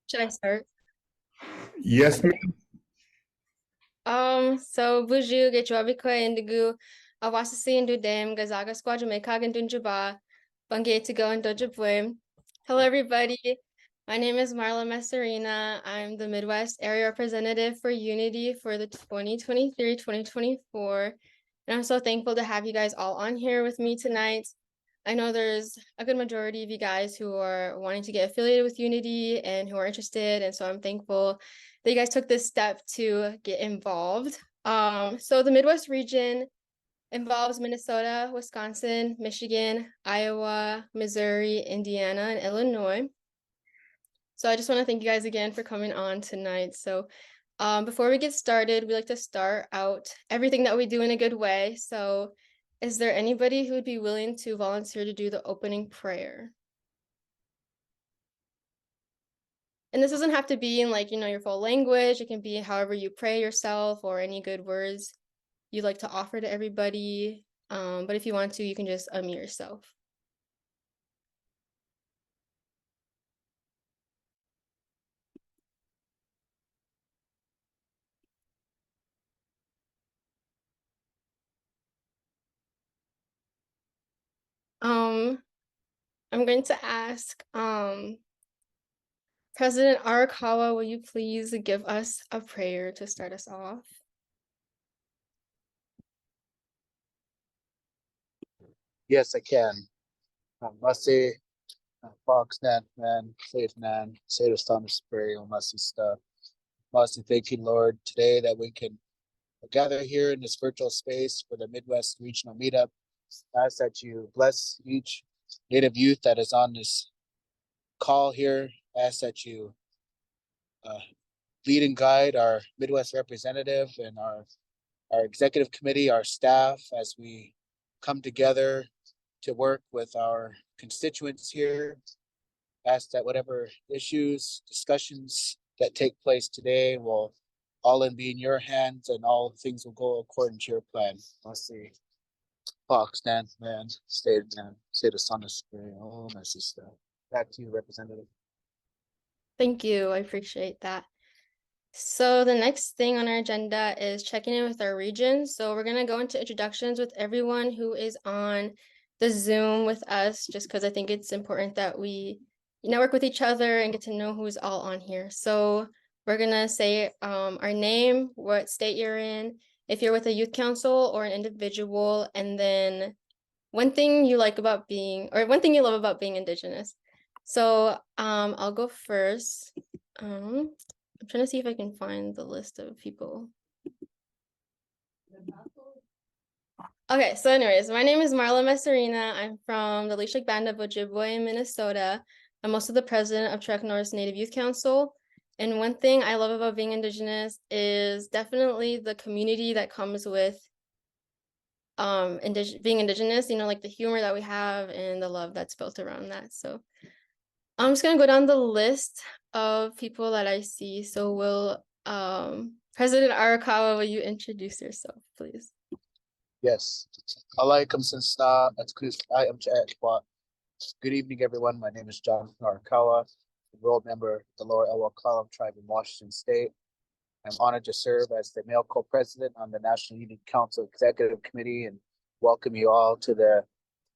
Should I start? Yes, ma'am. So Buju Gechwabi ko indigu awasisi indu dem gazaga squadra mekagan dunjaba bange to go and dojabwe. Hello everybody. My name is Marla Messerina. I'm the Midwest Area Representative for Unity for the 2023-2024. And I'm so thankful to have you guys all on here with me tonight. I know there's a good majority of you guys who are wanting to get affiliated with Unity and who are interested. And so I'm thankful that you guys took this step to get involved. So the Midwest region involves Minnesota, Wisconsin, Michigan, Iowa, Missouri, Indiana, and Illinois. So I just want to thank you guys again for coming on tonight. So before we get started, we like to start out everything that we do in a good way. So is there anybody who would be willing to volunteer to do the opening prayer? And this doesn't have to be in your full language. It can be however you pray yourself or any good words you'd like to offer to everybody. But if you want to, you can just unmute yourself. I'm going to ask President Arakawa, will you please give us a prayer to start us off? Yes, I can. Masi, Fox, Nan, Man, Faith, Nan, Say the Thomas Prairie, Masi stuff. Masi, thank you, Lord, today that we can gather here in this virtual space for the Midwest Regional Meetup. I ask that you bless each Native youth that is on this call here. I ask that you lead and guide our Midwest representative and our executive committee, our staff, as we come together to work with our constituents here. Ask that whatever issues, discussions that take place today will all be in your hands and all things will go according to your plan. Let's see. Fox, Dan, man, state, man, say the sun is spring. Oh, my sister. Back to you, Representative. Thank you. I appreciate that. So the next thing on our agenda is checking in with our region. So we're going to go into introductions with everyone who is on the Zoom with us, just because I think it's important that we network with each other and get to know who's all on here. So we're going to say our name, what state you're in, if you're with a youth council or an individual, and then one thing you like about being, or one thing you love about being Indigenous. So I'll go first. I'm trying to see if I can find the list of people. Okay, so anyways, my name is Marla Messerina. I'm from the Lishik Band of Ojibwe, Minnesota. I'm also the president of Trek North's Native Youth Council. And one thing I love about being Indigenous is definitely the community that comes with being Indigenous, like the humor that we have and the love that's built around that. So I'm just gonna go down the list of people that I see. So will President Arakawa, will you introduce yourself, please? Yes. Alaikum Good evening, everyone. My name is John Arakawa, enrolled member of the Lower Elwha Column Tribe in Washington State. I'm honored to serve as the male co-president on the National Unity Council Executive Committee and welcome you all to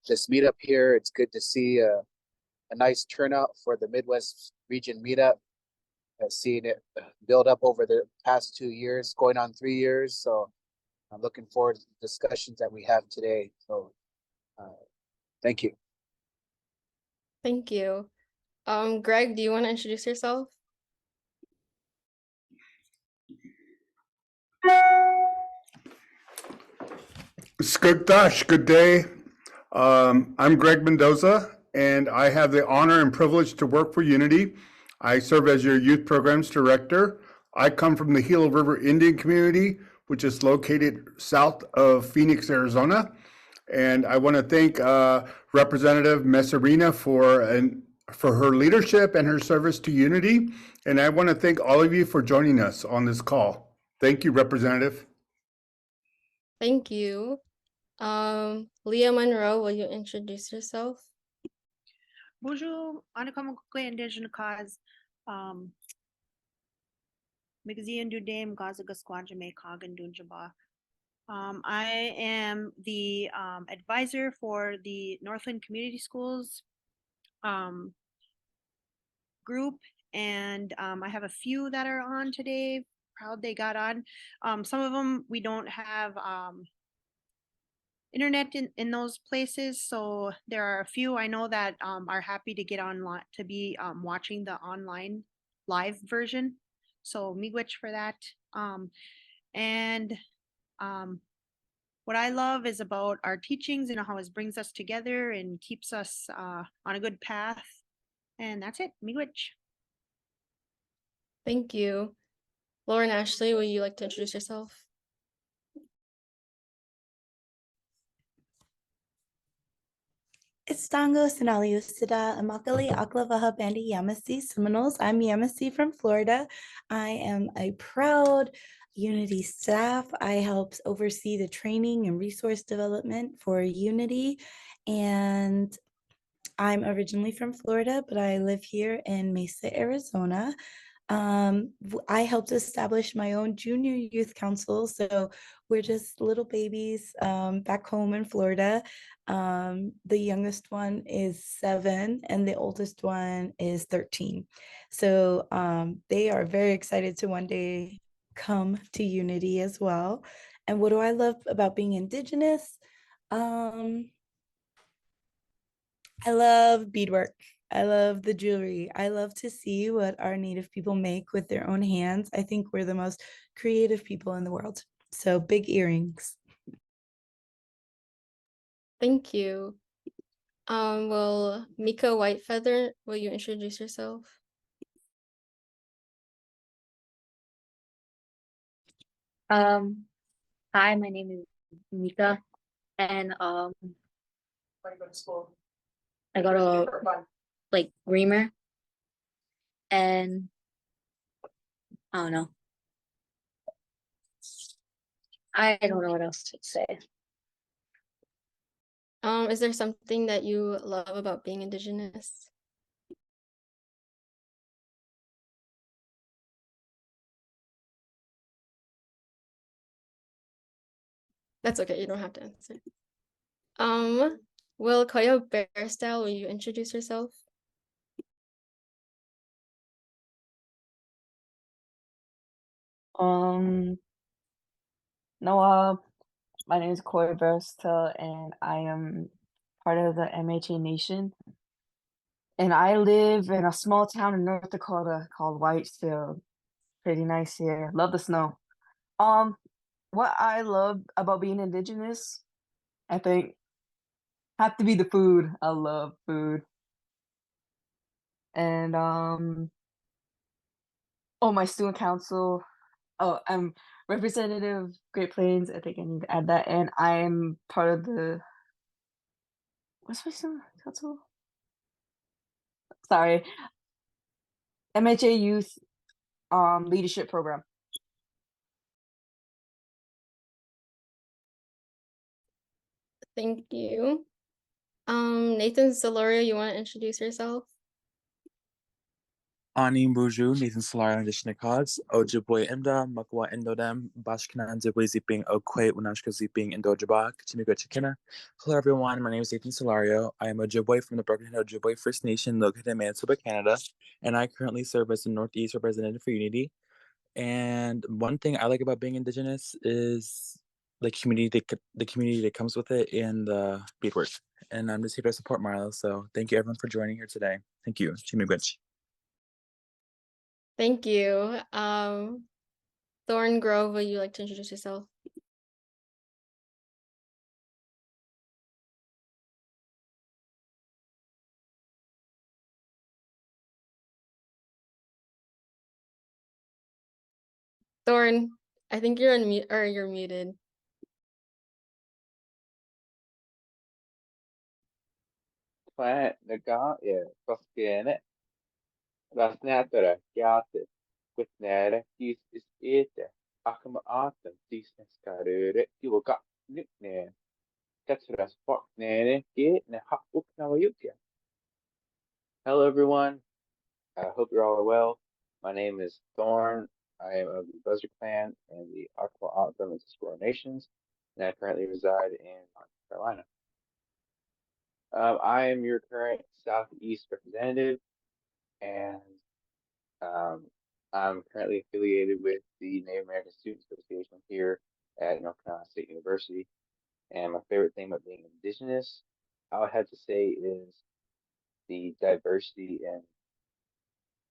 this meetup here. It's good to see a nice turnout for the Midwest Region Meetup. I've seen it build up over the past 2 years, going on 3 years. So I'm looking forward to the discussions that we have today. So thank you. Thank you. Greg, do you want to introduce yourself? Skugdash, good day. I'm Greg Mendoza, and I have the honor and privilege to work for Unity. I serve as your youth programs director. I come from the Gila River Indian community, which is located south of Phoenix, Arizona. And I want to thank Representative Messerina for her leadership and her service to Unity. And I want to thank all of you for joining us on this call. Thank you, Representative. Thank you. Leah Monroe, will you introduce yourself? Bonjour, Anna Indigenous cause. Migzian Dudame Gazagasquanjame Kagan Dunjaba. I am the advisor for the Northland Community Schools group, and I have a few that are on today. Proud they got on. Some of them we don't have internet in those places, so there are a few I know that are happy to get online to be watching the online live version. So miigwech for that. And what I love is about our teachings and how it brings us together and keeps us on a good path. And that's it. Miigwech. Thank you. Lauren Ashley, would you like to introduce yourself? Istango Sinali Usida Amakali Aklavaha Bandi Yamasi Seminoles. I'm Yamasi from Florida. I am a proud Unity staff. I help oversee the training and resource development for Unity. And I'm originally from Florida, but I live here in Mesa, Arizona. I helped establish my own junior youth council. So we're just little babies back home in Florida. The youngest one is 7 and the oldest one is 13. So they are very excited to one day come to Unity as well. And what do I love about being Indigenous? I love beadwork. I love the jewelry. I love to see what our Native people make with their own hands. I think we're the most creative people in the world. So big earrings. Thank you. Well, Mika Whitefeather, will you introduce yourself? Hi, my name is Mika, and Where you go to school? I go to For fun. like Reamer, and I don't know. I don't know what else to say. Is there something that you love about being Indigenous? That's okay, you don't have to answer. Will Koya Bearstyle, will you introduce yourself? Noah, my name is Corey Versta, and I am part of the MHA Nation. And I live in a small town in North Dakota called Whitefield. Pretty nice here. Love the snow. What I love about being Indigenous, I think, have to be the food. I love food. And my student council. Oh, I'm representative Great Plains. I think I need to add that. And I'm part of the what's my student council? Sorry, MHA Youth Leadership Program. Thank you. Nathan Solorio, you want to introduce yourself? Ani Buju, Nathan Solar and Dishnikaz, Ojibwe Imda, Makwa Indodem, Bashkana Zibwe Zipping, Okwe, Unashka Zipping, Indojabak, Chimigo Chikina. Hello everyone, my name is Nathan Solario. I am a Ojibwe from the Broken Hill Ojibwe First Nation located in Manitoba, Canada, and I currently serve as the Northeast representative for Unity. And one thing I like about being Indigenous is the community that comes with it and the beadwork. And I'm just here to support Marlo, so thank you everyone for joining here today. Thank you. Chimigwich. Thank you. Thorn Grove, would you like to introduce yourself? Thorn, I think you're on mute or you're muted. Planet Naga, yeah, Koskene, Rasnatura, Gyate, Quitnere, Dis is Ete, Akama Atem, Disnes Karure, Iwoka, Nickname, Tetras, Forknere, Gate, Ne Hapuk Nawayukia. Hello, everyone. I hope you're all well. My name is Thorn. I am of the Buzzard Clan and the Aqua Anthem and Squirrel Nations, and I currently reside in North Carolina. I am your current Southeast representative, and um, I'm currently affiliated with the Native American Student Association here at North Carolina State University. And my favorite thing about being Indigenous, I would have to say, is the diversity and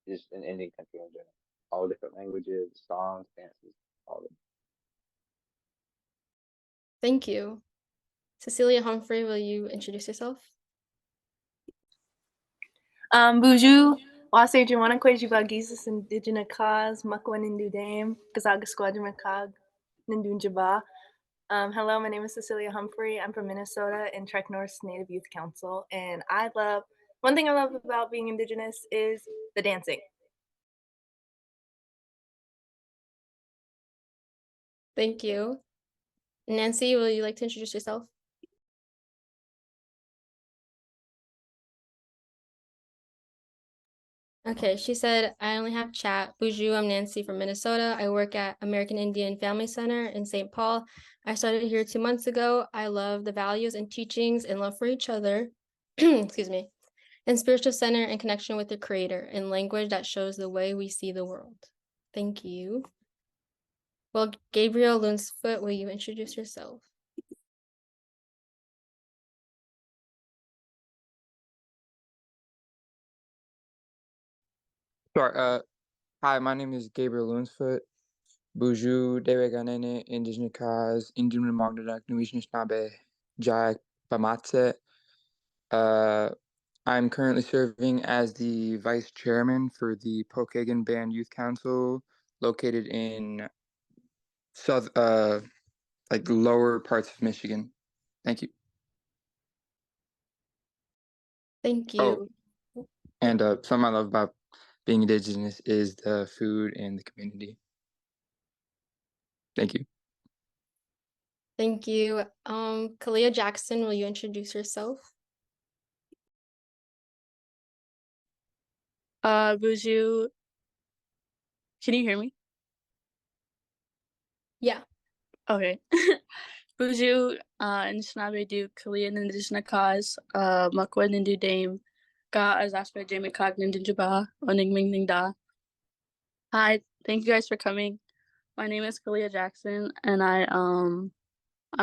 just an Indian country in general. All the different languages, songs, dances, all of it. Thank you. Cecilia Humphrey, will you introduce yourself? Buju, Wase Juana Kwejiba Jesus Indigena Cause, Makwan Indu Dame, Kazaga Squadron Cog, Nindunjaba. Hello, my name is Cecilia Humphrey. I'm from Minnesota and Trek North's Native Youth Council. And one thing I love about being Indigenous is the dancing. Thank you. Nancy, will you like to introduce yourself? Okay, she said, I only have chat. Buju, I'm Nancy from Minnesota. I work at American Indian Family Center in St. Paul. I started here 2 months ago. I love the values and teachings and love for each other, excuse me, and spiritual center and connection with the creator in language that shows the way we see the world. Thank you. Well, Gabriel Lunsfoot, will you introduce yourself? Sure. Hi, my name is Gabriel Lunsfoot. Buju, Deweganene, Indigenous Cause, Indian Magdadak, Nuishnisnabe, Jai Pamatse. I'm currently serving as the vice chairman for the Pokagon Band Youth Council, located in lower parts of Michigan. Thank you. Thank Oh, you. and something I love about being Indigenous is the food and the community. Thank you. Thank you. Kalia Jackson, will you introduce yourself? Buju, can you hear me? Yeah. Okay. Buju, Anishinaabe Du, Kalian Indigenous Cause, Makwa Nindu Dame, Ga Azaspe Jamie Cognin Dinjaba, Oning Ming Ning Da. Hi, thank you guys for coming. My name is Kalia Jackson, and I'm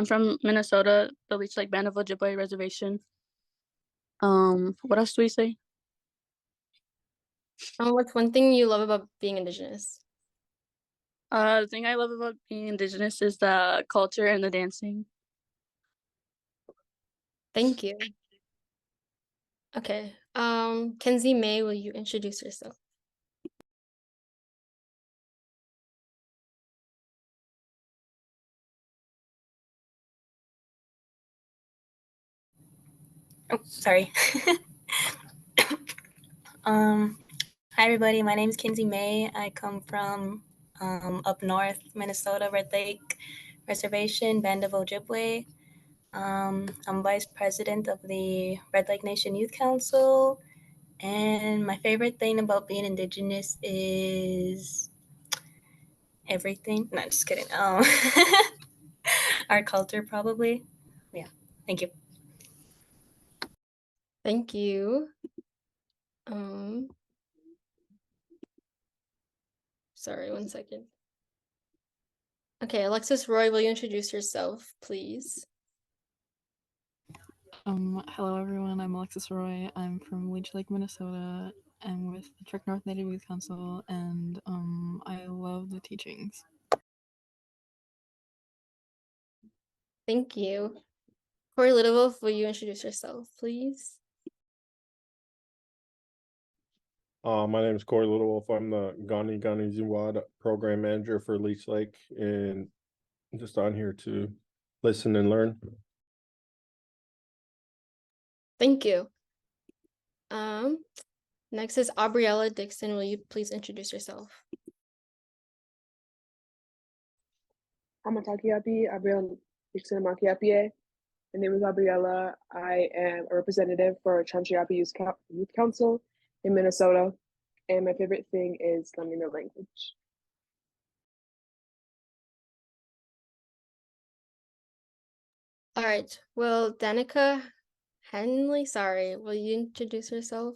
from Minnesota, the Leech Lake Band of Ojibwe Reservation. What else do we say? What's one thing you love about being Indigenous? The thing I love about being Indigenous is the culture and the dancing. Thank you. Okay. Kenzie May, will you introduce yourself? Oh, sorry. Hi everybody, my name is Kinsey May. I come from up north, Minnesota, Red Lake Reservation, Band of Ojibwe. I'm vice president of the Red Lake Nation Youth Council. And my favorite thing about being Indigenous is everything. No, just kidding. Our culture, probably. Yeah. Thank you. Thank you. Sorry, 1 second. Okay, Alexis Roy, will you introduce yourself, please? Hello everyone, I'm Alexis Roy. I'm from Leech Lake, Minnesota. I'm with the Trek North Native Youth Council, and I love the teachings. Thank you. Corey Littlewolf, will you introduce yourself, please? My name is Corey Littlewolf. I'm the Gani Ziwad program manager for Leech Lake, and just on here to listen and learn. Thank you. Next is Aubriella Dixon. Will you please introduce yourself? Amatakiapi, Abriel Dixon Amakiapie. My name is Gabriella. I am a representative for Chanchiapi Youth Council in Minnesota. and my favorite thing is learning the language. All right. Well, Danica Henley, sorry, will you introduce yourself?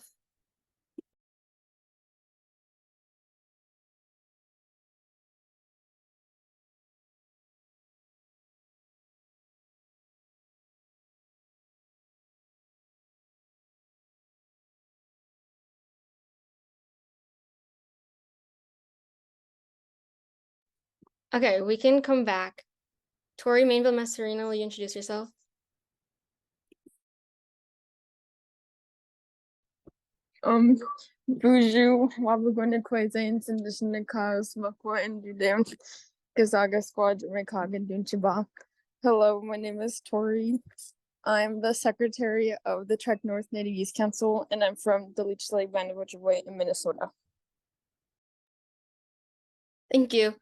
Okay, we can come back. Tori Mainville Masserino, will you introduce yourself? Bonjour, Wabagunda Quazains and Dishnikas, Makwa and Dudam, Gazaga Squad, Rikaga Dunchiba. Hello, my name is Tori. I'm the secretary of the Trek North Native Youth Council, and I'm from the Leech Lake Band of Ojibwe in Minnesota. Thank you.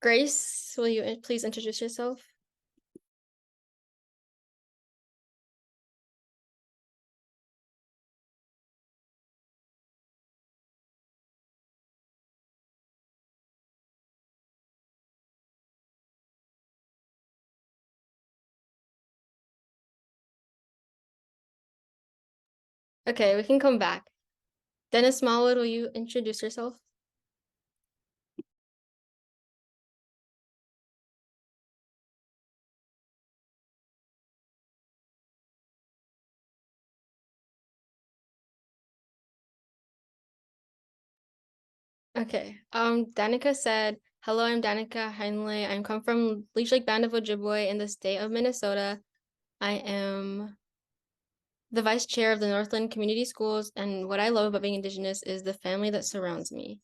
Grace, will you please introduce yourself? Okay, we can come back. Dennis Smallwood, will you introduce yourself? Okay, Danica said, hello, I'm Danica Heinley. I'm come from Leech Lake Band of Ojibwe in the state of Minnesota. I am the vice chair of the Northland Community Schools, and what I love about being Indigenous is the family that surrounds me.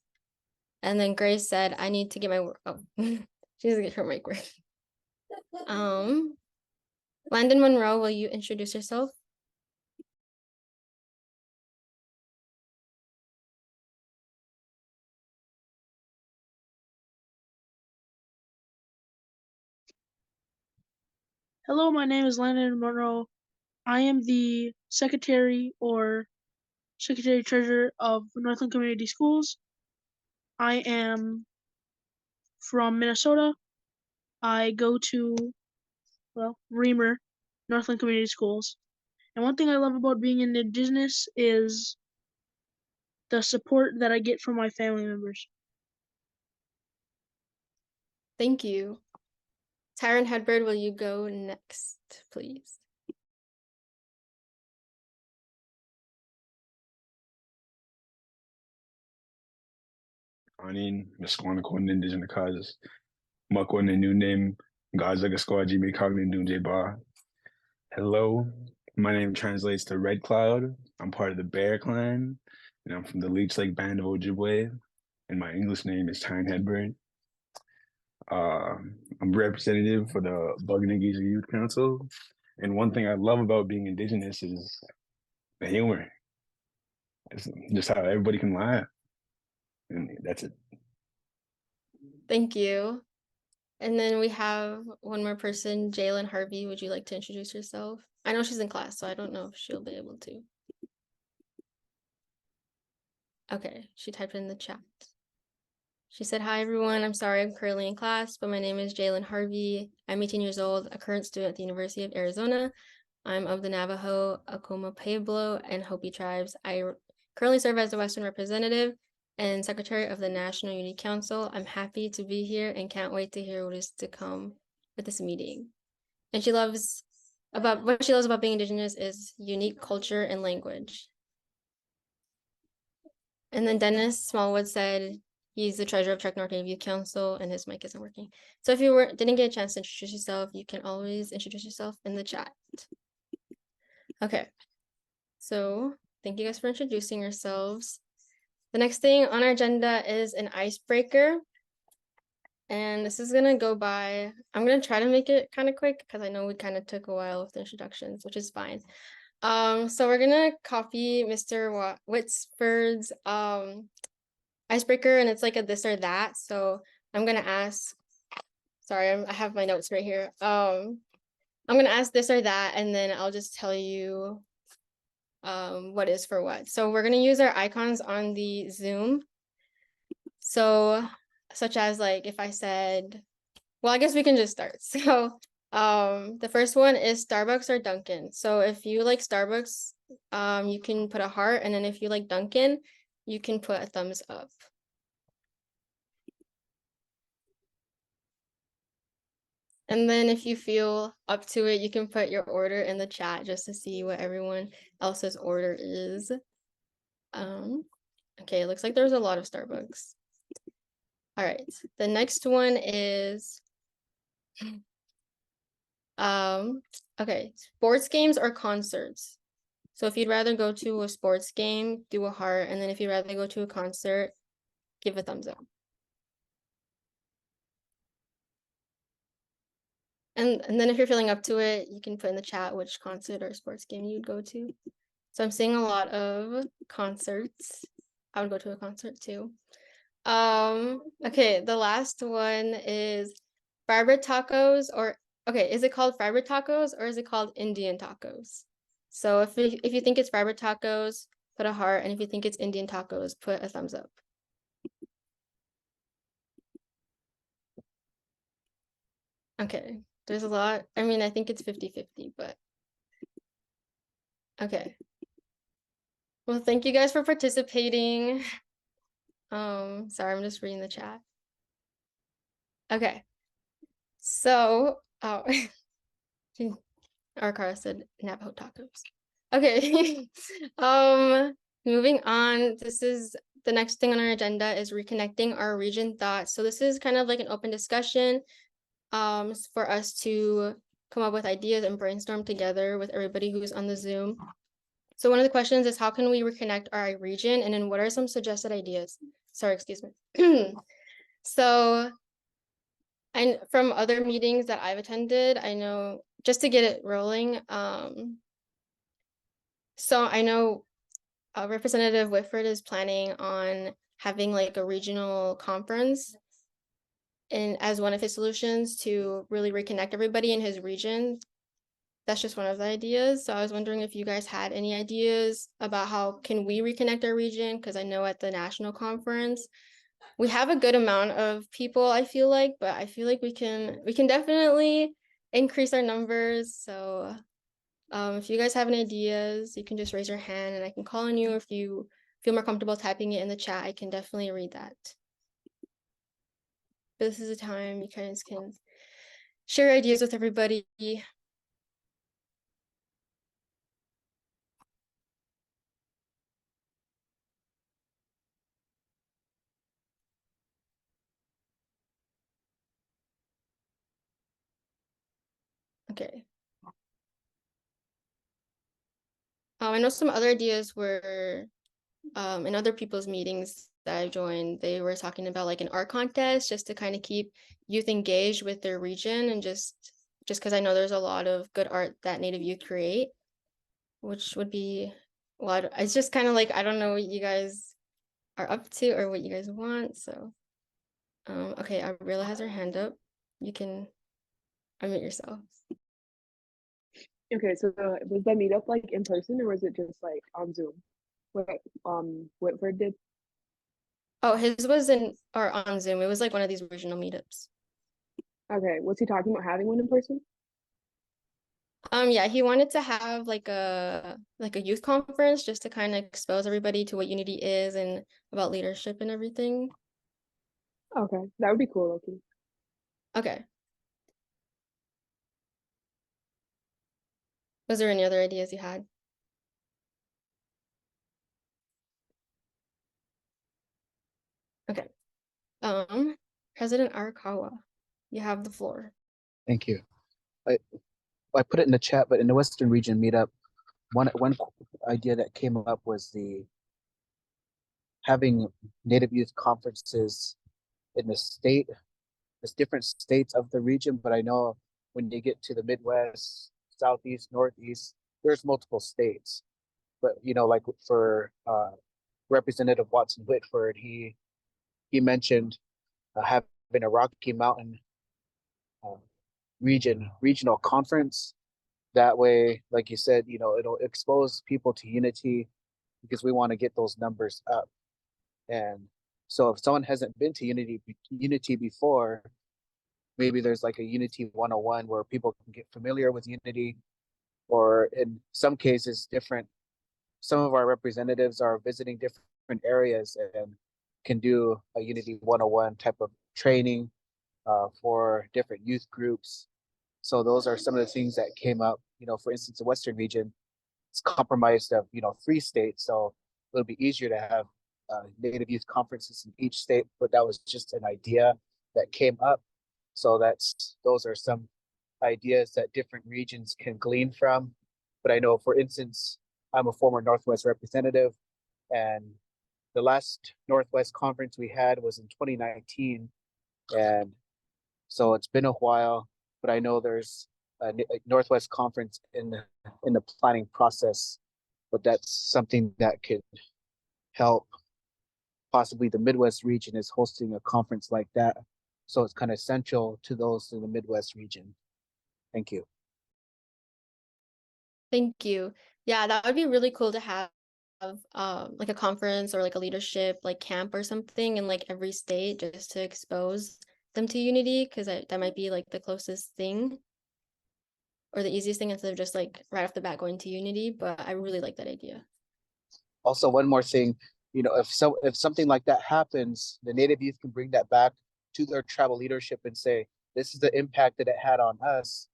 And then Grace said, I need to get my work. Oh, she needs to get her mic work. Landon Monroe, will you introduce yourself? Hello, my name is Landon Monroe. I am the secretary or secretary treasurer of Northland Community Schools. I am from Minnesota. I go to, Reamer, Northland Community Schools. And one thing I love about being an Indigenous is the support that I get from my family members. Thank you. Tyron Hedberg, will you go next, please? Anin, Mesquanaquan Indigenous causes. Makwan and new name, Gaza Gasquaji Mekagnin Dunje Ba. Hello, my name translates to Red Cloud. I'm part of the Bear Clan, and I'm from the Leech Lake Band of Ojibwe, and my English name is Tyron Hedberg. I'm representative for the Buganagiza Youth Council, and one thing I love about being Indigenous is the humor. It's just how everybody can laugh, and that's it. Thank you. And then we have one more person, Jalen Harvey. Would you like to introduce yourself? I know she's in class, so I don't know if she'll be able to. Okay, she typed in the chat. She said, hi, everyone. I'm sorry I'm currently in class, but my name is Jalen Harvey. I'm 18 years old, a current student at the University of Arizona. I'm of the Navajo, Acoma Pueblo, and Hopi tribes. I currently serve as the Western representative and secretary of the National Unity Council. I'm happy to be here and can't wait to hear what is to come with this meeting. And what she loves about being Indigenous is unique culture and language. And then Dennis Smallwood said he's the treasurer of Trek North Native Youth Council and his mic isn't working. So if you didn't get a chance to introduce yourself, you can always introduce yourself in the chat. Okay, so thank you guys for introducing yourselves. The next thing on our agenda is an icebreaker. And this is gonna go by, I'm gonna try to make it kind of quick because I know we kind of took a while with the introductions, which is fine. So we're gonna copy Mr. Whitford's icebreaker, and it's like a this or that. So I'm gonna ask, sorry, I have my notes right here. I'm gonna ask this or that, and then I'll just tell you what is for what. So we're gonna use our icons on the Zoom. So such as like if I said, well, I guess we can just start. So the first one is Starbucks or Dunkin'. So if you like Starbucks, you can put a heart, and then if you like Dunkin', you can put a thumbs up. And then if you feel up to it, you can put your order in the chat just to see what everyone else's order is. Okay, it looks like there's a lot of Starbucks. All right, the next one is okay, sports games or concerts. So if you'd rather go to a sports game, do a heart, and then if you'd rather go to a concert, give a thumbs up. And then if you're feeling up to it, you can put in the chat which concert or sports game you'd go to. So I'm seeing a lot of concerts. I would go to a concert too. Okay, the last one is fiber tacos, or okay, is it called fiber tacos or is it called Indian tacos? So if you think it's fiber tacos, put a heart, and if you think it's Indian tacos, put a thumbs up. Okay, there's a lot. I mean, I think it's 50-50, but okay. Well, thank you guys for participating. Sorry, I'm just reading the chat. Okay. So, oh, our car said Navajo tacos. Okay. Moving on. This is the next thing on our agenda is reconnecting our region thoughts. So this is kind of like an open discussion, for us to come up with ideas and brainstorm together with everybody who's on the Zoom. So one of the questions is how can we reconnect our region, and then what are some suggested ideas? Sorry, excuse me. So, and from other meetings that I've attended, I know just to get it rolling, so I know Representative Whitford is planning on having like a regional conference and as one of his solutions to really reconnect everybody in his region. That's just one of the ideas. So I was wondering if you guys had any ideas about how can we reconnect our region, because I know at the national conference we have a good amount of people, I feel like, but I feel like we can definitely increase our numbers. So if you guys have any ideas, you can just raise your hand and I can call on you. If you feel more comfortable typing it in the chat, I can definitely read that. But this is a time you guys can share ideas with everybody. Okay. I know some other ideas were in other people's meetings that I joined, they were talking about like an art contest just to kind of keep youth engaged with their region, and just because I know there's a lot of good art that Native youth create, which would be a lot. It's just kind of like I don't know what you guys are up to or what you guys want. So okay, Ariella has her hand up. You can unmute yourself. Okay, so was the meetup like in person or was it just like on Zoom? What Whitford did? Oh, his was on Zoom. It was like one of these regional meetups. Okay, was he talking about having one in person? Yeah, he wanted to have like a youth conference just to kind of expose everybody to what unity is and about leadership and everything. Okay, that would be cool, Loki. Okay. Was there any other ideas you had? Okay. President Arakawa, you have the floor. Thank you. I put it in the chat, but in the Western region meetup, one idea that came up was having Native youth conferences in the state. There's different states of the region, but I know when you get to the Midwest, Southeast, Northeast, there's multiple states. But you know, like for Representative Watson Whitford, he mentioned having a Rocky Mountain regional conference That way, like you said, you know, it'll expose people to unity because we want to get those numbers up. And so if someone hasn't been to Unity before, maybe there's like a Unity 101 where people can get familiar with Unity, or in some cases, different. Some of our representatives are visiting different areas and can do a Unity 101 type of training for different youth groups. So those are some of the things that came up. You know, for instance, the Western region, it's compromised of, you know, 3 states, so it'll be easier to have Native youth conferences in each state. But that was just an idea that came up. So those are some ideas that different regions can glean from. But I know, for instance, I'm a former Northwest representative, and the last Northwest conference we had was in 2019, and so it's been a while. But I know there's a Northwest conference in the planning process, but that's something that could help. Possibly the Midwest region is hosting a conference like that, so it's kind of central to those in the Midwest region. Thank you. Thank you. Yeah, that would be really cool to have like a conference or like a leadership like camp or something in like every state just to expose them to unity, because that might be like the closest thing or the easiest thing instead of just like right off the bat going to unity. But I really like that idea. Also, one more thing, you know, if something like that happens, the Native youth can bring that back to their tribal leadership and say, this is the impact that it had on us.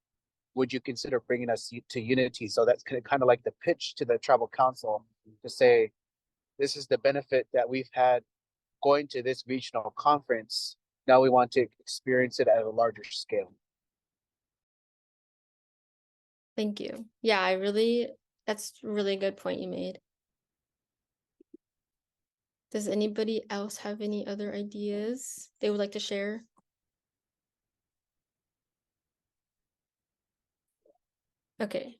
Would you consider bringing us to unity? So that's kind of like the pitch to the tribal council to say, this is the benefit that we've had going to this regional conference. Now we want to experience it at a larger scale. Thank you. Yeah, that's a really good point you made. Does anybody else have any other ideas they would like to share? Okay.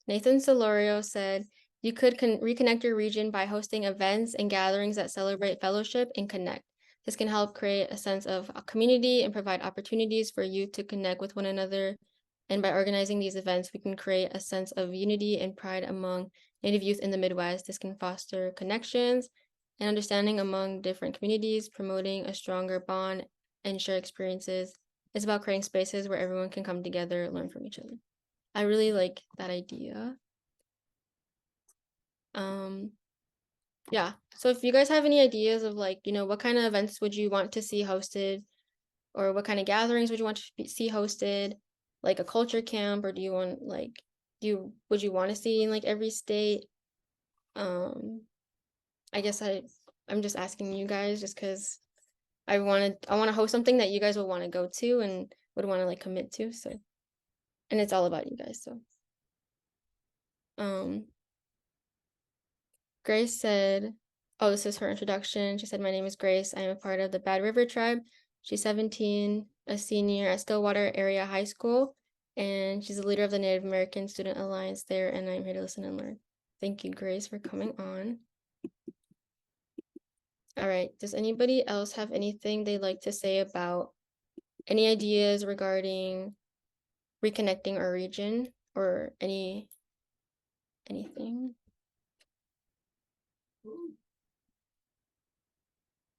Nathan Solorio said, you could reconnect your region by hosting events and gatherings that celebrate fellowship and connect. This can help create a sense of a community and provide opportunities for youth to connect with one another. And by organizing these events, we can create a sense of unity and pride among Native youth in the Midwest. This can foster connections and understanding among different communities, promoting a stronger bond and share experiences. It's about creating spaces where everyone can come together, learn from each other. I really like that idea. Yeah. So if you guys have any ideas of like, you know, what kind of events would you want to see hosted, or what kind of gatherings would you want to see hosted, like a culture camp, or do you want like, would you want to see in like every state? I guess I'm just asking you guys just because I want to host something that you guys will want to go to and would want to like commit to. So, and it's all about you guys. So, Grace said, oh, this is her introduction. She said, my name is Grace. I am a part of the Bad River tribe. She's 17, a senior at Stillwater Area High School, and she's the leader of the Native American Student Alliance there, and I'm here to listen and learn. Thank you, Grace, for coming on. All right, does anybody else have anything they'd like to say about any ideas regarding reconnecting our region or anything?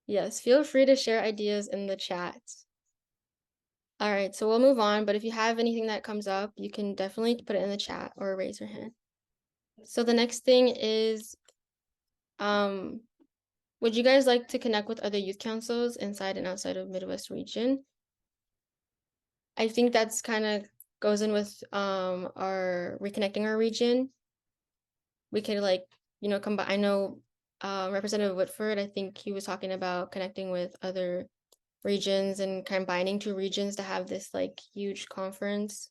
Yes, feel free to share ideas in the chat. All right, so we'll move on, but if you have anything that comes up, you can definitely put it in the chat or raise your hand. So the next thing is, would you guys like to connect with other youth councils inside and outside of Midwest region? I think that's kind of goes in with our reconnecting our region. We could like, you know, combine. I know Representative Whitford, I think he was talking about connecting with other regions and combining 2 regions to have this like huge conference.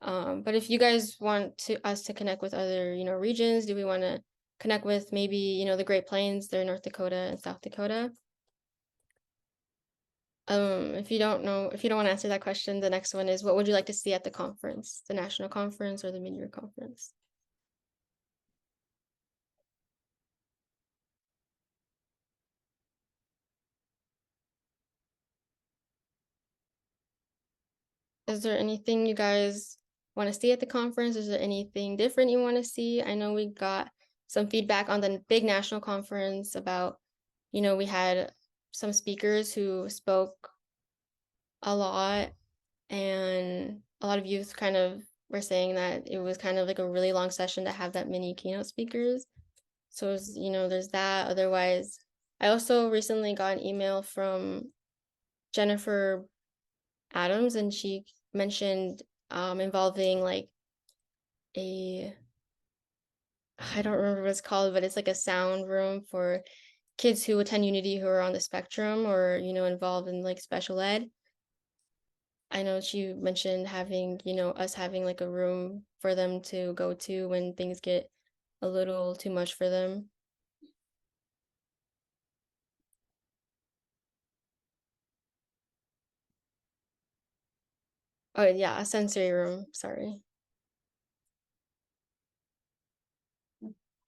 But if you guys want us to connect with other, you know, regions, do we want to connect with maybe, you know, the Great Plains, they're North Dakota and South Dakota? If you don't want to answer that question, the next one is, what would you like to see at the conference, the national conference or the mid-year conference? Is there anything you guys want to see at the conference? Is there anything different you want to see? I know we got some feedback on the big national conference about, we had some speakers who spoke a lot, and a lot of youth kind of were saying that it was kind of like a really long session to have that many keynote speakers. So, there's that. Otherwise, I also recently got an email from Jennifer Adams, and she mentioned involving like I don't remember what it's called, but it's like a sound room for kids who attend Unity who are on the spectrum or, involved in like special ed. I know she mentioned having, us having like a room for them to go to when things get a little too much for them. Oh, yeah, a sensory room, sorry.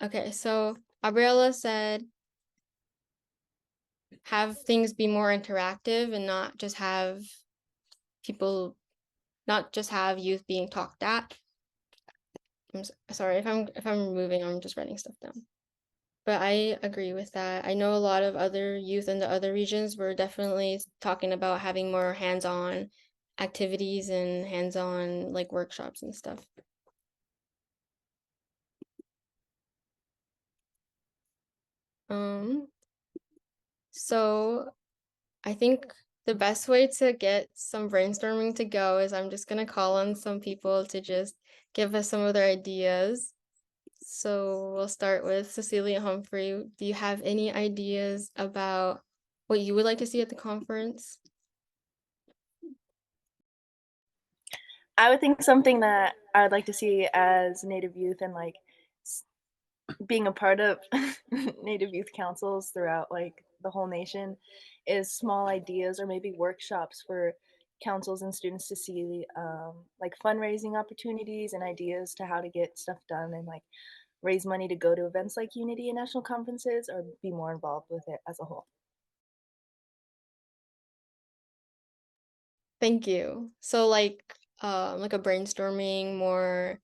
Okay, so Gabriela said have things be more interactive and not just have youth being talked at. I'm sorry if I'm moving, I'm just writing stuff down. But I agree with that. I know a lot of other youth in the other regions were definitely talking about having more hands-on activities and hands-on like workshops and stuff. So I think the best way to get some brainstorming to go is I'm just gonna call on some people to just give us some of their ideas. So we'll start with Cecilia Humphrey. Do you have any ideas about what you would like to see at the conference? I would think something that I would like to see as Native youth and like being a part of Native youth councils throughout like the whole nation is small ideas or maybe workshops for councils and students to see like fundraising opportunities and ideas to how to get stuff done and like raise money to go to events like Unity and national conferences or be more involved with it as a whole. Thank you. So like a brainstorming, more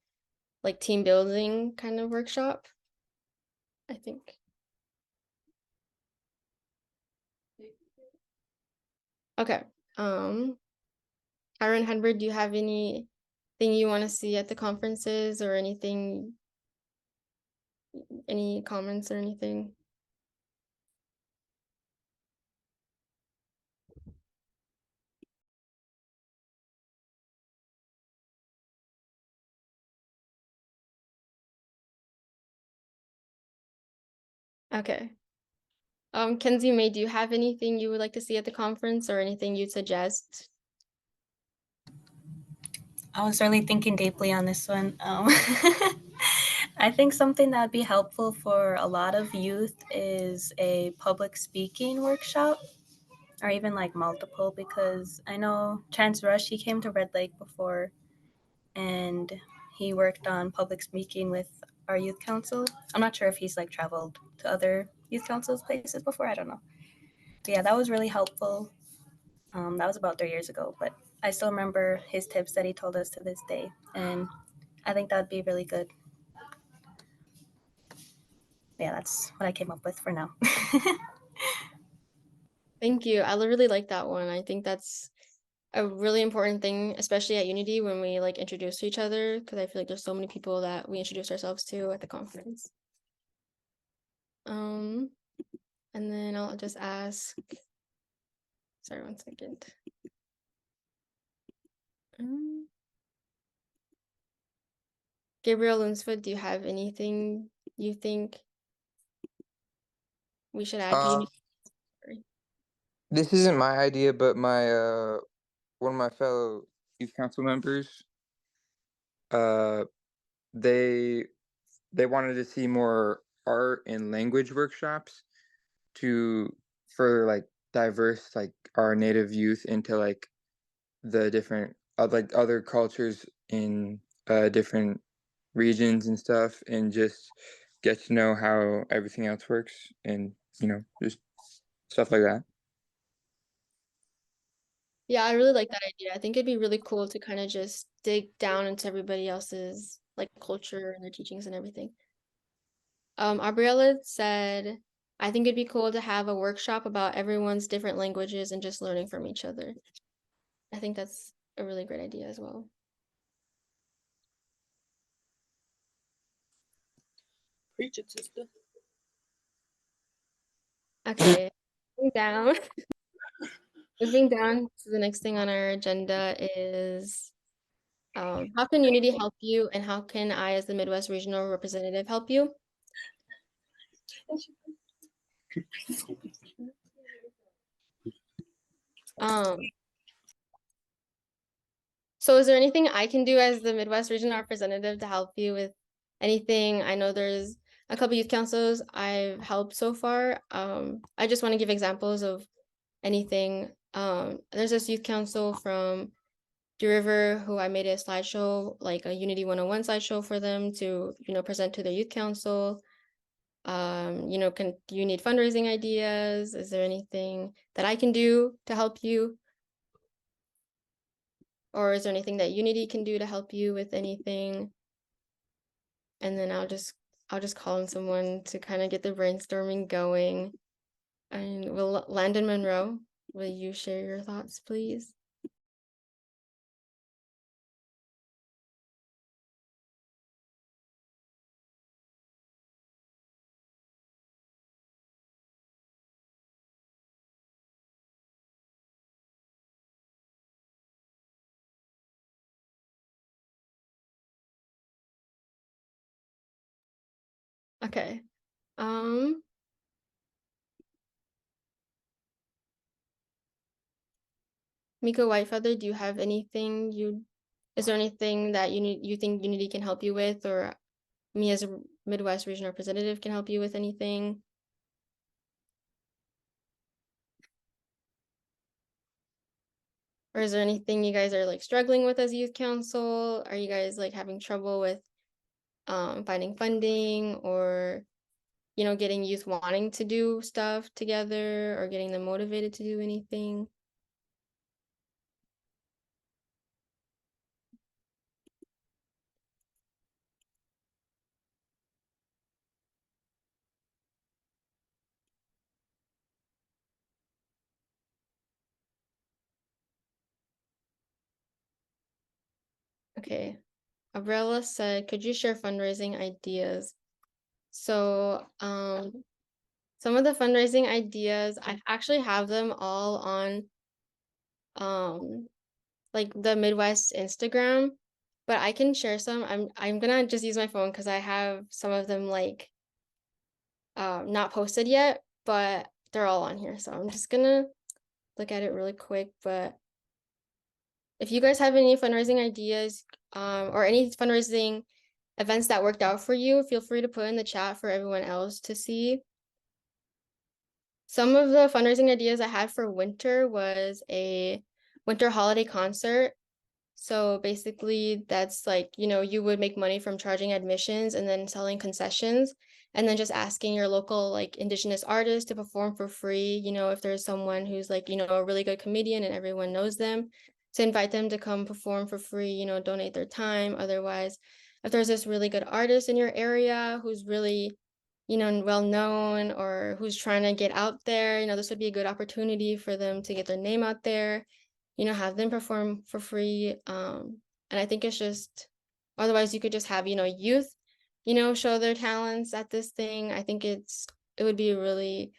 like team building kind of workshop, I think. Okay. Aaron Hedberg, do you have anything you want to see at the conferences or anything, any comments or anything? Okay. Kenzie May, do you have anything you would like to see at the conference or anything you'd suggest? I was really thinking deeply on this one. I think something that would be helpful for a lot of youth is a public speaking workshop or even like multiple, because I know Chance Rush, he came to Red Lake before and he worked on public speaking with our youth council. I'm not sure if he's like traveled to other youth councils places before. I don't know. But yeah, that was really helpful. That was about 3 years ago, but I still remember his tips that he told us to this day. And I think that'd be really good. Yeah, that's what I came up with for now. Thank you. I really like that one. I think that's a really important thing, especially at Unity when we like introduce each other, because I feel like there's so many people that we introduce ourselves to at the conference. And then I'll just ask, sorry, 1 second. Gabriel Lunsford, do you have anything you think we should add to Unity? This isn't my idea, but my one of my fellow youth council members, they wanted to see more art and language workshops to further like diverse like our native youth into like the different like other cultures in different regions and stuff, and just get to know how everything else works, and just stuff like that. Yeah, I really like that idea. I think it'd be really cool to kind of just dig down into everybody else's like culture and their teachings and everything. Gabriella said, I think it'd be cool to have a workshop about everyone's different languages and just learning from each other. I think that's a really great idea as well. Preach it, sister. Okay, moving down. Moving down to the next thing on our agenda is how can Unity help you and how can I, as the Midwest Regional Representative, help you? Um, so is there anything I can do as the Midwest Regional Representative to help you with anything? I know there's a couple youth councils I've helped so far. I just want to give examples of anything. There's this youth council from the River who I made a slideshow, like a Unity 101 slideshow for them to, present to their youth council. Do you need fundraising ideas? Is there anything that I can do to help you? Or is there anything that Unity can do to help you with anything? And then I'll just call on someone to kind of get the brainstorming going. And will Landon Monroe, will you share your thoughts, please? Okay. Miko Whitefeather, do you have anything is there anything that you think Unity can help you with, or me as a Midwest Regional Representative can help you with anything? Or is there anything you guys are like struggling with as youth council? Are you guys like having trouble with finding funding or getting youth wanting to do stuff together or getting them motivated to do anything? Okay. Abrella said, could you share fundraising ideas? So, some of the fundraising ideas, I actually have them all on like the Midwest Instagram, but I can share some. I'm gonna just use my phone because I have some of them like not posted yet, but they're all on here. So I'm just gonna look at it really quick. But if you guys have any fundraising ideas or any fundraising events that worked out for you, feel free to put in the chat for everyone else to see. Some of the fundraising ideas I had for winter was a winter holiday concert. So basically that's like, you would make money from charging admissions and then selling concessions and then just asking your local like indigenous artists to perform for free, if there's someone who's like, a really good comedian and everyone knows them, to invite them to come perform for free, donate their time. Otherwise, if there's this really good artist in your area who's really, well known or who's trying to get out there, this would be a good opportunity for them to get their name out there, have them perform for free. And I think it's just, otherwise you could just have, youth, show their talents at this thing. I think it would be a really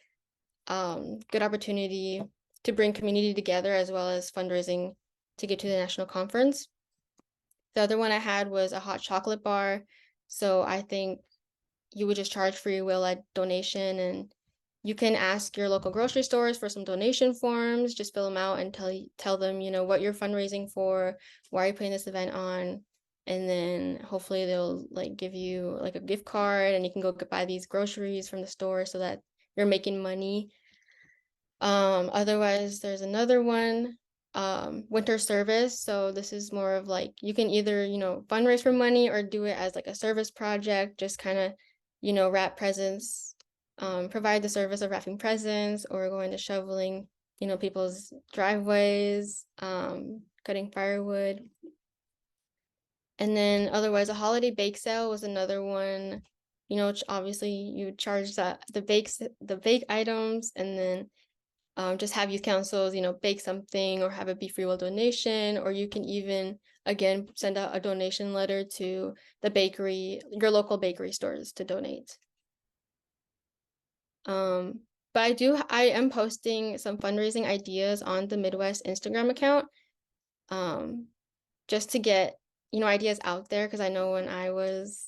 good opportunity to bring community together as well as fundraising to get to the national conference. The other one I had was a hot chocolate bar. So I think you would just charge free will at donation, and you can ask your local grocery stores for some donation forms, just fill them out and tell them, what you're fundraising for, why are you putting this event on, and then hopefully they'll like give you like a gift card and you can go buy these groceries from the store so that you're making money. Otherwise there's another one, winter service. So this is more of like, you can either, fundraise for money or do it as like a service project, just kind of, wrap presents, provide the service of wrapping presents or going to shoveling people's driveways, cutting firewood. And then otherwise, a holiday bake sale was another one. Obviously you charge the bake items, and then just have youth councils, bake something or have it be free will donation, or you can even, again, send out a donation letter to the bakery, your local bakery stores to donate. But I am posting some fundraising ideas on the Midwest Instagram account, just to get, ideas out there, because I know when I was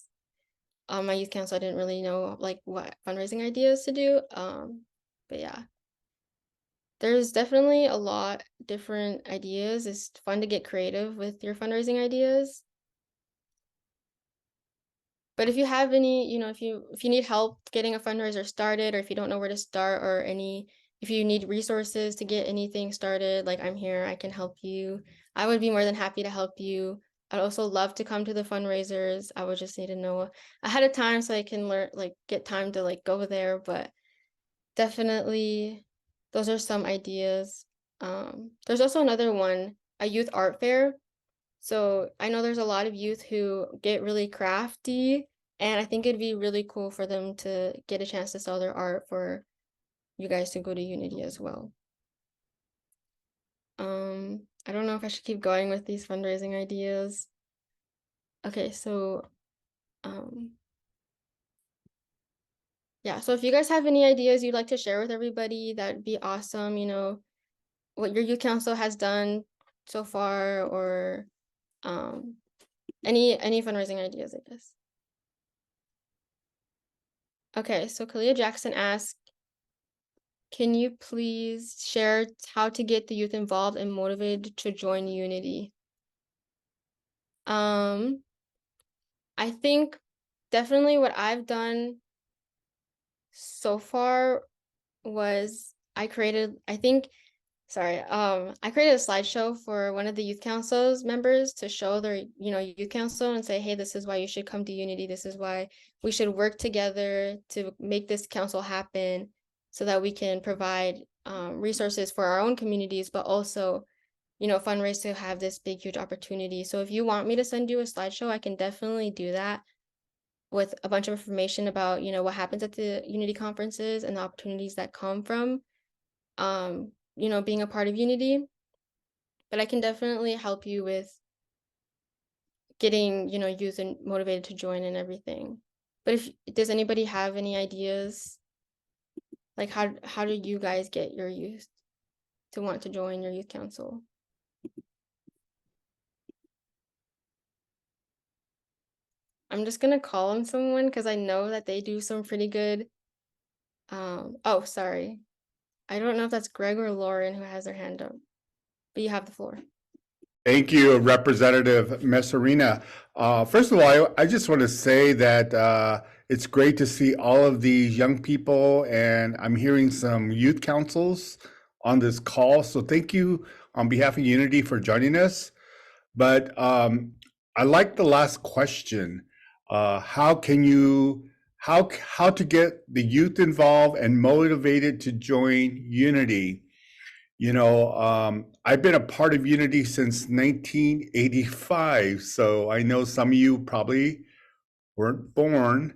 on my youth council, I didn't really know like what fundraising ideas to do. But yeah, there's definitely a lot different ideas. It's fun to get creative with your fundraising ideas. But if you have any, if you need help getting a fundraiser started, or if you don't know where to start, or if you need resources to get anything started, like, I'm here, I can help you. I would be more than happy to help you. I'd also love to come to the fundraisers. I would just need to know ahead of time so I can learn, like, get time to like go there. But definitely those are some ideas. There's also another one, a youth art fair. So I know there's a lot of youth who get really crafty, and I think it'd be really cool for them to get a chance to sell their art for you guys to go to Unity as well. I don't know if I should keep going with these fundraising ideas. Okay, so yeah, so if you guys have any ideas you'd like to share with everybody, that'd be awesome. What your youth council has done so far, or any fundraising ideas, I guess. Okay, so Kalia Jackson asked, can you please share how to get the youth involved and motivated to join Unity? I think definitely what I've done so far was I created a slideshow for one of the youth council's members to show their, youth council and say, hey, this is why you should come to Unity. This is why we should work together to make this council happen, so that we can provide resources for our own communities, but also, fundraise to have this big, huge opportunity. So if you want me to send you a slideshow, I can definitely do that with a bunch of information about, what happens at the Unity conferences and the opportunities that come from, being a part of Unity. But I can definitely help you with getting, youth and motivated to join and everything. But does anybody have any ideas? Like, how do you guys get your youth to want to join your youth council? I'm just gonna call on someone because I know that they do some pretty good. Oh, sorry. I don't know if that's Greg or Lauren who has their hand up, but you have the floor. Thank you, Representative Messerina. First of all, I just want to say that it's great to see all of these young people, and I'm hearing some youth councils on this call. So thank you on behalf of Unity for joining us. But I like the last question. How to get the youth involved and motivated to join Unity? I've been a part of Unity since 1985, so I know some of you probably weren't born,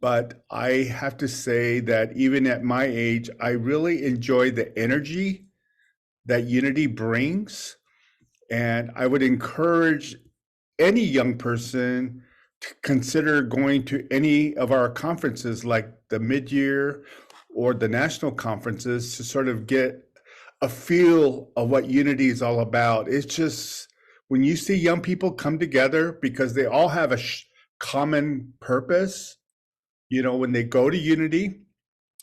but I have to say that even at my age, I really enjoy the energy that Unity brings. And I would encourage any young person to consider going to any of our conferences, like the mid-year or the national conferences, to sort of get a feel of what Unity is all about. It's just when you see young people come together because they all have a common purpose, when they go to Unity,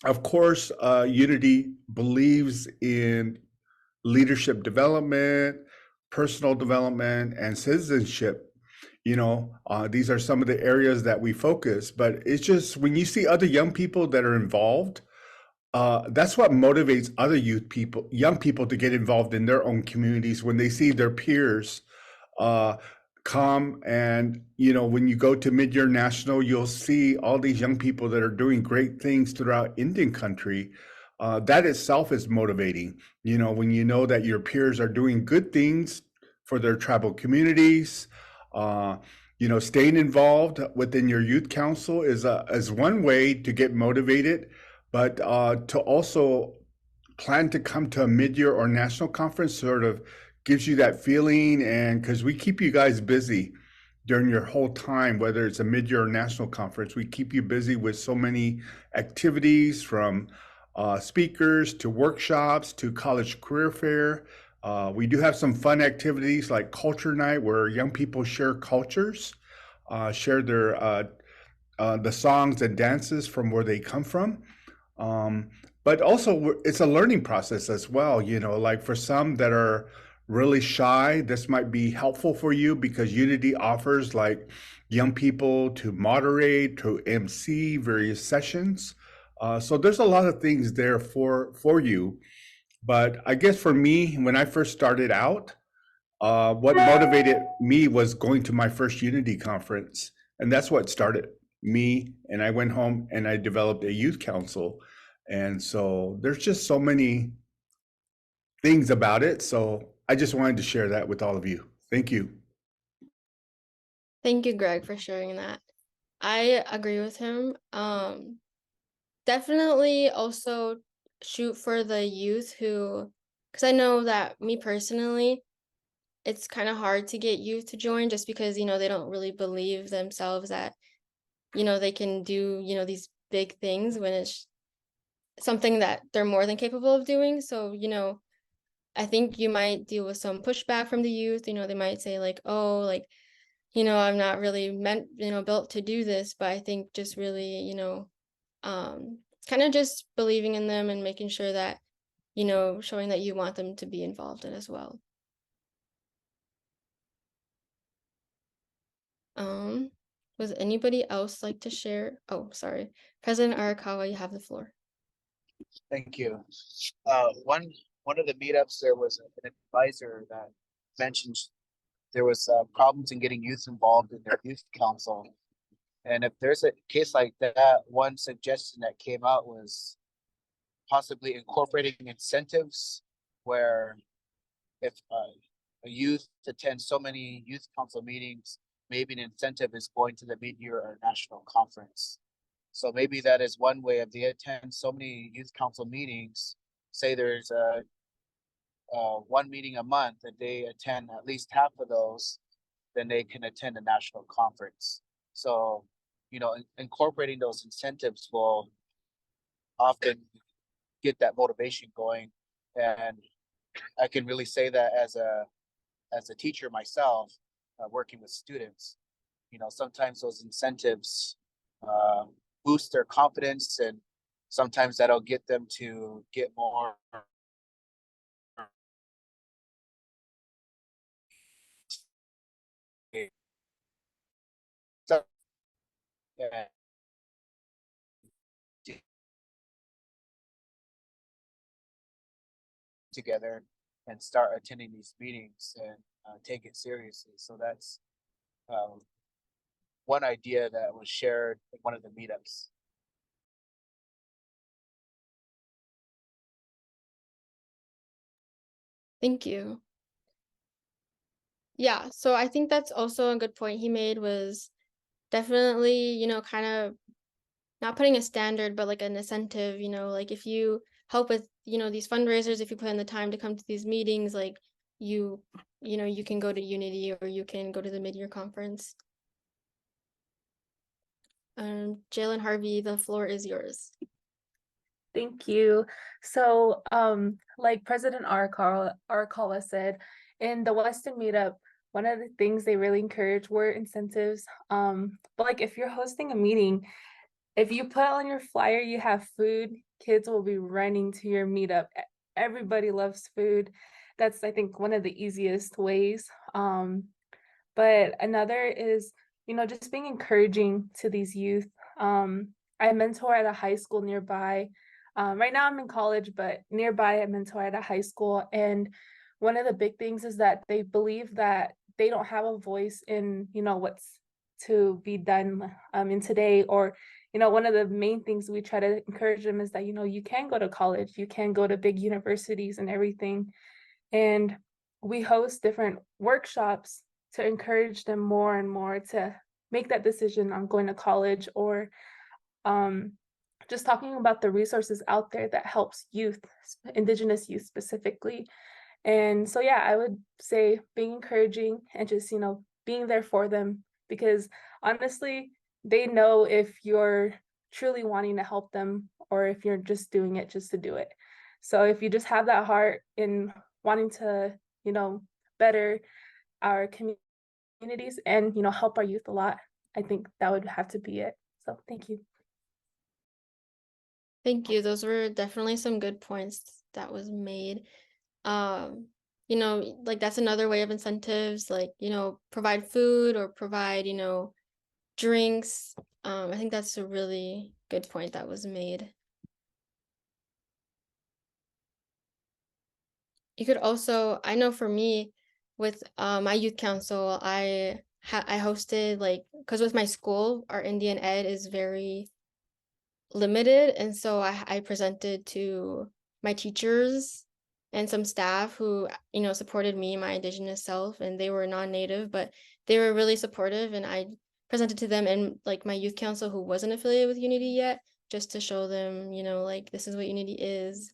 of course, Unity believes in leadership development, personal development, and citizenship. These are some of the areas that we focus, but it's just when you see other young people that are involved, that's what motivates other young people to get involved in their own communities when they see their peers come. And, when you go to Mid-Year National, you'll see all these young people that are doing great things throughout Indian country. that itself is motivating. You know, when you know that your peers are doing good things for their tribal communities, uh, you know, staying involved within your youth council is one way to get motivated, but to also plan to come to a mid-year or national conference sort of gives you that feeling, and because we keep you guys busy during your whole time, whether it's a mid-year or national conference, we keep you busy with so many activities from speakers to workshops to college career fair. We do have some fun activities like culture night where young people share cultures, share their the songs and dances from where they come from. Um, but also, it's a learning process as well. You know, like for some that are really shy, this might be helpful for you because Unity offers like young people to moderate, to MC various sessions. So there's a lot of things there for you. But I guess for me, when I first started out, what motivated me was going to my first Unity conference, and that's what started me. And I went home and I developed a youth council, and so there's just so many things about it. So I just wanted to share that with all of you. Thank you. Thank you, Greg, for sharing that. I agree with him. Definitely also shoot for the youth who, because I know that me personally, it's kind of hard to get youth to join just because, you know, they don't really believe themselves that, you know, they can do, you know, these big things when it's something that they're more than capable of doing. So, you know, I think you might deal with some pushback from the youth. You know, they might say like, oh, like, you know, I'm not really meant, you know, built to do this. But I think just really, you know, kind of just believing in them and making sure that, you know, showing that you want them to be involved in as well. Um, was anybody else like to share? Oh, sorry. President Arakawa, you have the floor. Thank you. One of the meetups, there was an advisor that mentioned there was problems in getting youth involved in their youth council. And if there's a case like that, one suggestion that came out was possibly incorporating incentives where if a youth attends so many youth council meetings, maybe an incentive is going to the mid-year or national conference. So maybe that is one way. If they attend so many youth council meetings, say there's one meeting a month, that they attend at least half of those, then they can attend a national conference. So, you know, incorporating those incentives will often get that motivation going. And I can really say that as a teacher myself, working with students, you know, sometimes those incentives boost their confidence, and sometimes that'll get them to get more yeah, together and start attending these meetings and take it seriously. So that's one idea that was shared in one of the meetups. Thank you. Yeah, so I think that's also a good point he made was definitely, you know, kind of not putting a standard, but like an incentive, you know, like if you help with, you know, these fundraisers, if you put in the time to come to these meetings, like you know, you can go to Unity or you can go to the mid-year conference. Jalen Harvey, the floor is yours. Thank you. So, like President Arakawa said, in the Weston meetup, one of the things they really encourage were incentives. But like if you're hosting a meeting, if you put on your flyer, you have food, kids will be running to your meetup. Everybody loves food. That's, I think, one of the easiest ways. But another is, you know, just being encouraging to these youth. I mentor at a high school nearby. Right now I'm in college, but nearby I mentor at a high school. And one of the big things is that they believe that they don't have a voice in, you know, what's to be done in today, or one of the main things we try to encourage them is that, you can go to college, you can go to big universities and everything. And we host different workshops to encourage them more and more to make that decision on going to college, or just talking about the resources out there that helps youth, Indigenous youth specifically. And so, yeah, I would say being encouraging and just, being there for them, because honestly, they know if you're truly wanting to help them or if you're just doing it just to do it. So if you just have that heart in wanting to, better our communities and, help our youth a lot, I think that would have to be it. So thank you. Thank you. Those were definitely some good points that was made. Like that's another way of incentives, like, provide food or provide, drinks. I think that's a really good point that was made. You could also, I know for me, with my youth council, I hosted, like, because with my school, our Indian Ed is very limited, and so I presented to my teachers and some staff who, supported me, my Indigenous self, and they were non-native, but they were really supportive, and I presented to them and like my youth council who wasn't affiliated with Unity yet, just to show them, like, this is what Unity is,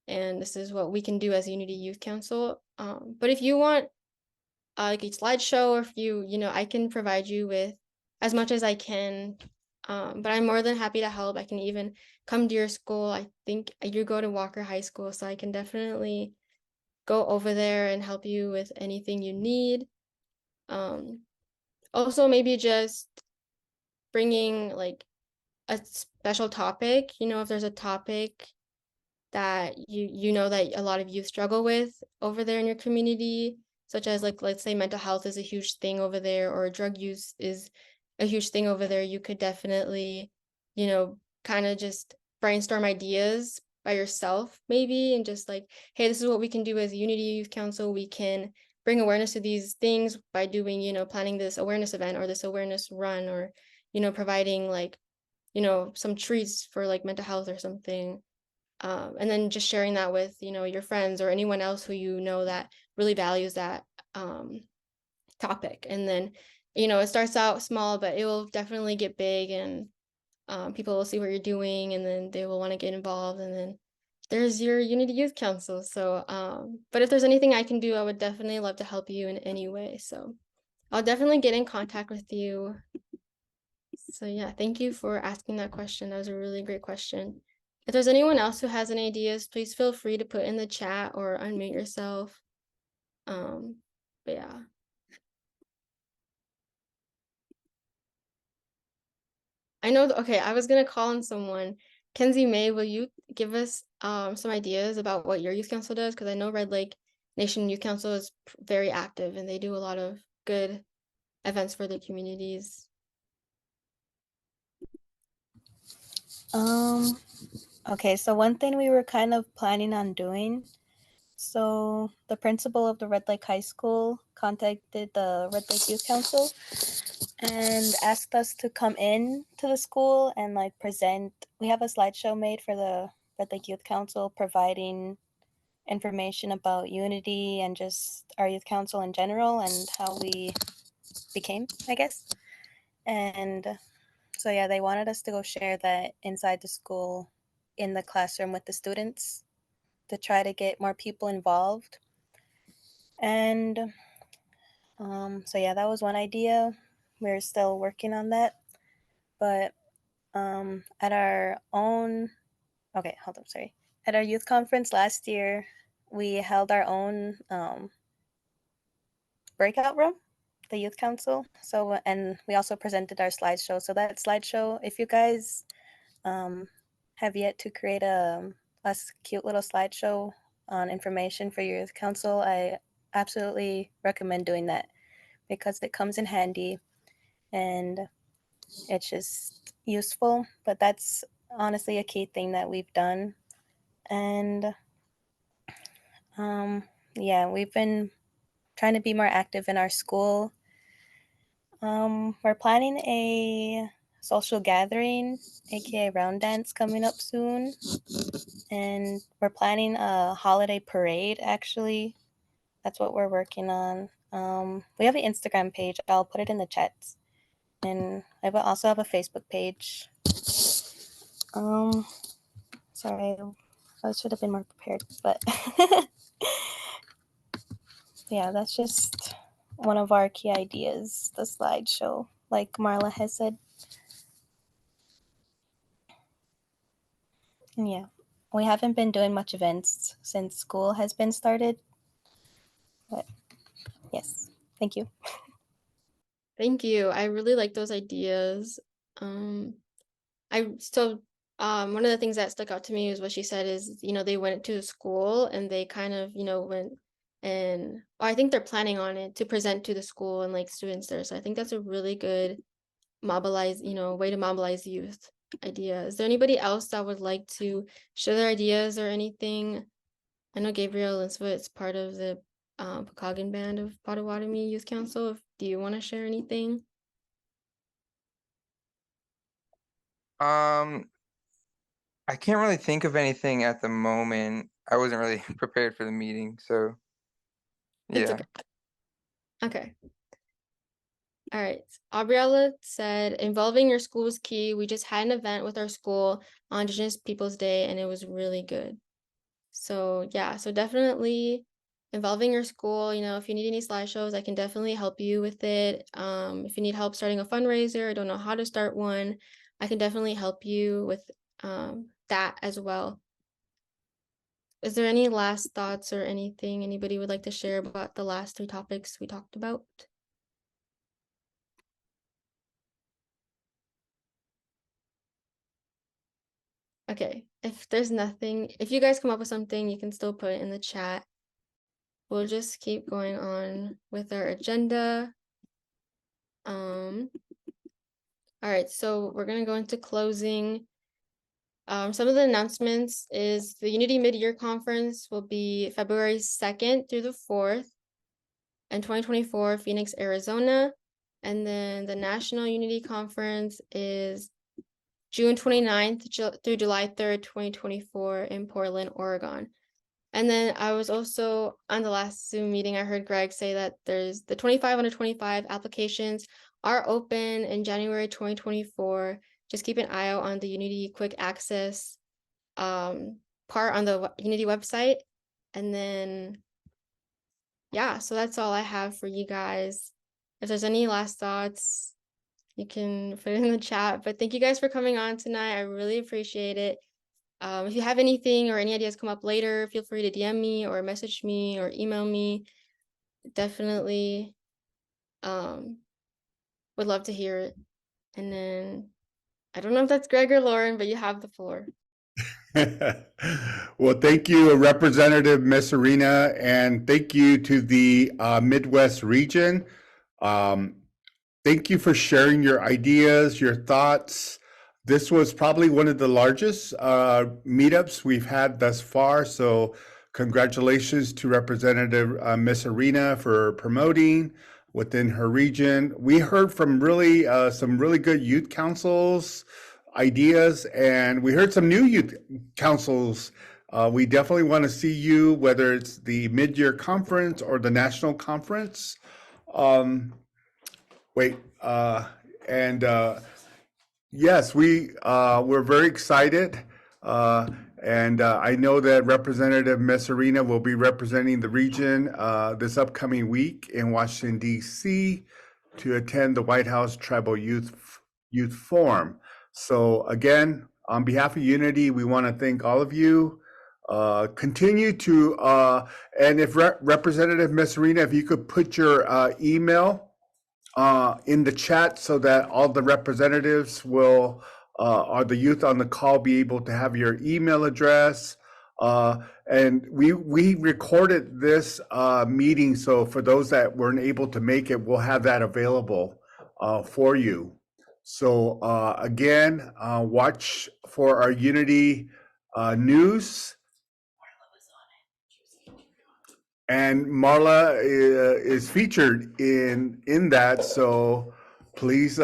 and this is what we can do as Unity Youth Council. But if you want like a slideshow, or if I can provide you with as much as I can. But I'm more than happy to help. I can even come to your school. I think you go to Walker High School, so I can definitely go over there and help you with anything you need. Also, maybe just bringing like a special topic, if there's a topic that you know that a lot of youth struggle with over there in your community, such as, like, let's say mental health is a huge thing over there, or drug use is a huge thing over there, you could definitely, kind of just brainstorm ideas by yourself maybe, and just like, hey, this is what we can do as Unity Youth Council. We can bring awareness to these things by doing, planning this awareness event or this awareness run, or, providing like, some treats for like mental health or something. And then just sharing that with, your friends or anyone else who that really values that topic. And then, it starts out small, but it will definitely get big, and people will see what you're doing, and then they will want to get involved. And then there's your Unity Youth Council. So, but if there's anything I can do, I would definitely love to help you in any way. So I'll definitely get in contact with you. So yeah, thank you for asking that question. That was a really great question. If there's anyone else who has any ideas, please feel free to put in the chat or unmute yourself. But yeah. I know, okay, I was gonna call on someone. Kenzie May, will you give us some ideas about what your youth council does? Because I know Red Lake Nation Youth Council is very active, and they do a lot of good events for the communities. Okay, so one thing we were kind of planning on doing, so the principal of the Red Lake High School contacted the Red Lake Youth Council and asked us to come in to the school and like present. We have a slideshow made for the Red Lake Youth Council providing information about Unity and just our youth council in general and how we became, I guess. And so yeah, they wanted us to go share that inside the school in the classroom with the students to try to get more people involved. And so yeah, that was one idea. We're still working on that. But at our own, okay, hold on, sorry. At our youth conference last year, we held our own breakout room, the youth council. So, and we also presented our slideshow. So that slideshow, if you guys have yet to create a cute little slideshow on information for your youth council, I absolutely recommend doing that because it comes in handy and it's just useful. But that's honestly a key thing that we've done. And yeah, we've been trying to be more active in our school. We're planning a social gathering, aka round dance, coming up soon. And we're planning a holiday parade, actually. That's what we're working on. We have an Instagram page. I'll put it in the chats. And I will also have a Facebook page. Sorry, I should have been more prepared, but yeah, that's just one of our key ideas, the slideshow, like Marla has said. And yeah, we haven't been doing much events since school has been started. But yes, thank you. Thank you. I really like those ideas. Um, one of the things that stuck out to me is what she said is, they went to school and they kind of, went and I think they're planning on it to present to the school and like students there. So I think that's a really good way to mobilize youth idea. Is there anybody else that would like to share their ideas or anything? I know Gabriel is part of the Pokagon band of Potawatomi Youth Council. Do you want to share anything? I can't really think of anything at the moment. I wasn't really prepared for the meeting, so It's yeah. Okay. All right. Aubriella said, involving your school was key. We just had an event with our school on Indigenous Peoples Day, and it was really good. So yeah, so definitely involving your school. If you need any slideshows, I can definitely help you with it. If you need help starting a fundraiser, I don't know how to start one, I can definitely help you with that as well. Is there any last thoughts or anything anybody would like to share about the last 3 topics we talked about? Okay, if there's nothing, if you guys come up with something, you can still put it in the chat. We'll just keep going on with our agenda. All right, so we're gonna go into closing. Some of the announcements is the Unity Mid-Year Conference will be February 2nd through the 4th in 2024, Phoenix, Arizona. And then the National Unity Conference is June 29th through July 3rd, 2024 in Portland, Oregon. And then I was also on the last Zoom meeting, I heard Greg say that there's the 25 under 25 applications are open in January 2024. Just keep an eye out on the Unity Quick Access part on the Unity website. And then, yeah, so that's all I have for you guys. If there's any last thoughts, you can put it in the chat. But thank you guys for coming on tonight. I really appreciate it. If you have anything or any ideas come up later, feel free to DM me or message me or email me. Definitely would love to hear it. And then I don't know if that's Greg or Lauren, but you have the floor. Well, thank you, Representative Miss Arena, and thank you to the Midwest region. Thank you for sharing your ideas, your thoughts. This was probably one of the largest meetups we've had thus far. So congratulations to Representative Miss Arena for promoting within her region. We heard from really some really good youth councils ideas, and we heard some new youth councils. We definitely want to see you, whether it's the mid-year conference or the national conference. Yes, we're very excited. And I know that Representative Messerina will be representing the region this upcoming week in Washington, D.C. to attend the White House Tribal Youth Forum. So again, on behalf of Unity, we want to thank all of you. Continue to, and if Representative Messerina, if you could put your email in the chat so that all the representatives will, or the youth on the call, be able to have your email address. And we recorded this meeting, so for those that weren't able to make it, we'll have that available for you. So again, watch for our Unity news. And Marla is featured in that, so please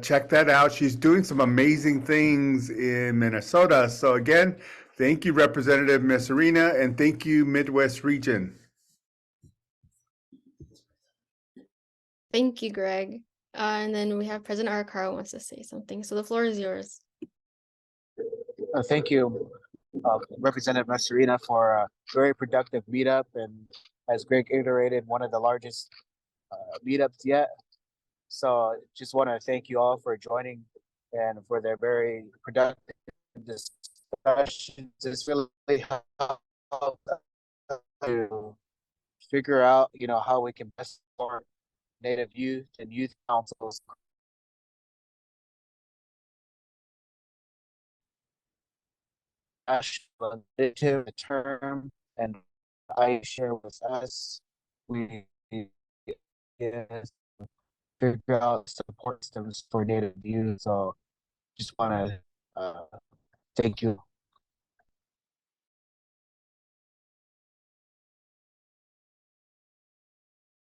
check that out. She's doing some amazing things in Minnesota. So again, thank you, Representative Messerina, and thank you, Midwest Region. Thank you, Greg. And then we have President Arcaro wants to say something. So the floor is yours. Thank you, Representative Masserina, for a very productive meetup, and as Greg iterated, one of the largest meetups yet. So just want to thank you all for joining and for their very productive discussions. It's really helped to figure out, how we can best support Native youth and youth councils. The term, and I share with us, we is figure out support systems for Native youth. So just want to thank you.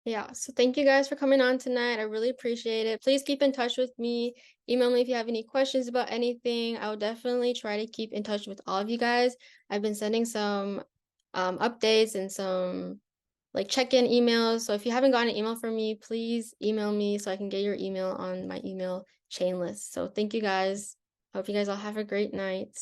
Yeah, so thank you guys for coming on tonight. I really appreciate it. Please keep in touch with me. Email me if you have any questions about anything. I will definitely try to keep in touch with all of you guys. I've been sending some updates and some like check-in emails. So if you haven't gotten an email from me, please email me so I can get your email on my email chain list. So thank you guys. Hope you guys all have a great night.